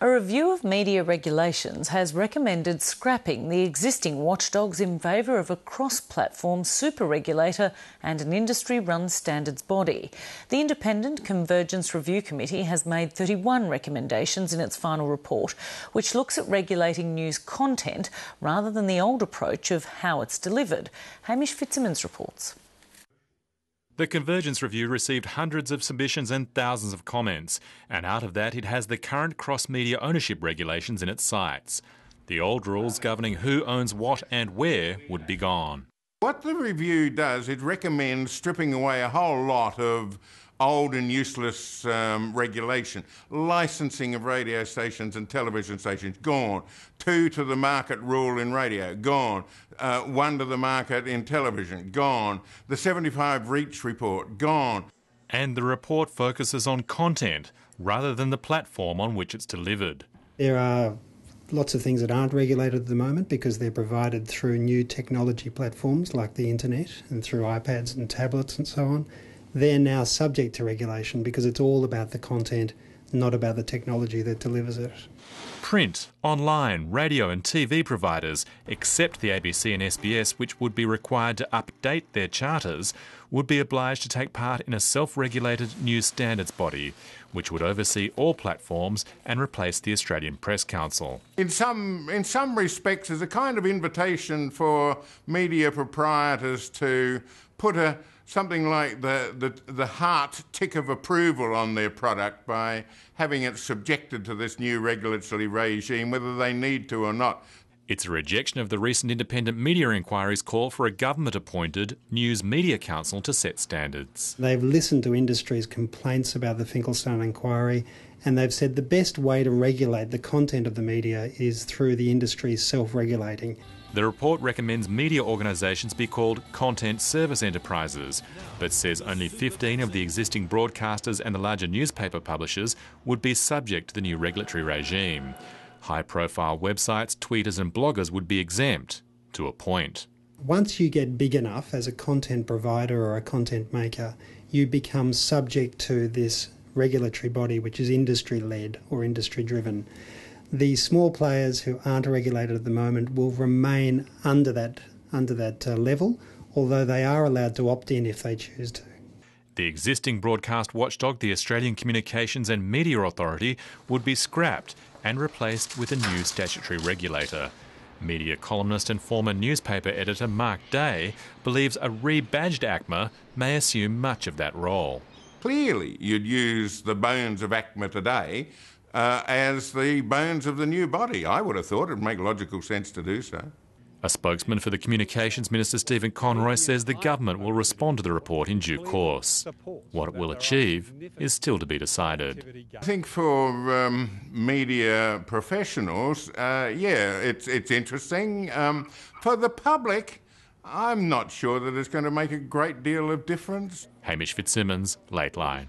A review of media regulations has recommended scrapping the existing watchdogs in favour of a cross-platform super regulator and an industry-run standards body. The Independent Convergence Review Committee has made 31 recommendations in its final report, which looks at regulating news content rather than the old approach of how it's delivered. Hamish Fitzsimmons reports. The Convergence Review received hundreds of submissions and thousands of comments, and out of that it has the current cross-media ownership regulations in its sights. The old rules governing who owns what and where would be gone. What the review does, it recommends stripping away a whole lot of old and useless regulation. Licensing of radio stations and television stations, gone. 2 to the market rule in radio, gone. 1 to the market in television, gone. The 75 Reach report, gone. And the report focuses on content rather than the platform on which it's delivered. There are lots of things that aren't regulated at the moment because they're provided through new technology platforms like the internet and through iPads and tablets and so on. They're now subject to regulation because it's all about the content, not about the technology that delivers it. Print, online, radio and TV providers, except the ABC and SBS, which would be required to update their charters, would be obliged to take part in a self-regulated news standards body, which would oversee all platforms and replace the Australian Press Council. In some respects, there's a kind of invitation for media proprietors to put something like the heart tick of approval on their product by having it subjected to this new regulatory regime, whether they need to or not. It's a rejection of the recent independent media inquiry's call for a government-appointed News Media Council to set standards. They've listened to industry's complaints about the Finkelstein inquiry, and they've said the best way to regulate the content of the media is through the industry self-regulating. The report recommends media organisations be called content service enterprises, but says only 15 of the existing broadcasters and the larger newspaper publishers would be subject to the new regulatory regime. High-profile websites, tweeters and bloggers would be exempt, to a point. Once you get big enough as a content provider or a content maker, you become subject to this regulatory body which is industry-led or industry-driven. The small players who aren't regulated at the moment will remain under that level, although they are allowed to opt in if they choose to. The existing broadcast watchdog, the Australian Communications and Media Authority, would be scrapped and replaced with a new statutory regulator. Media columnist and former newspaper editor Mark Day believes a rebadged ACMA may assume much of that role. Clearly, you'd use the bones of ACMA today as the bones of the new body. I would have thought it would make logical sense to do so. A spokesman for the Communications Minister, Stephen Conroy, says the government will respond to the report in due course. What it will achieve is still to be decided. I think for media professionals, it's interesting. For the public, I'm not sure that it's going to make a great deal of difference. Hamish Fitzsimmons, Lateline.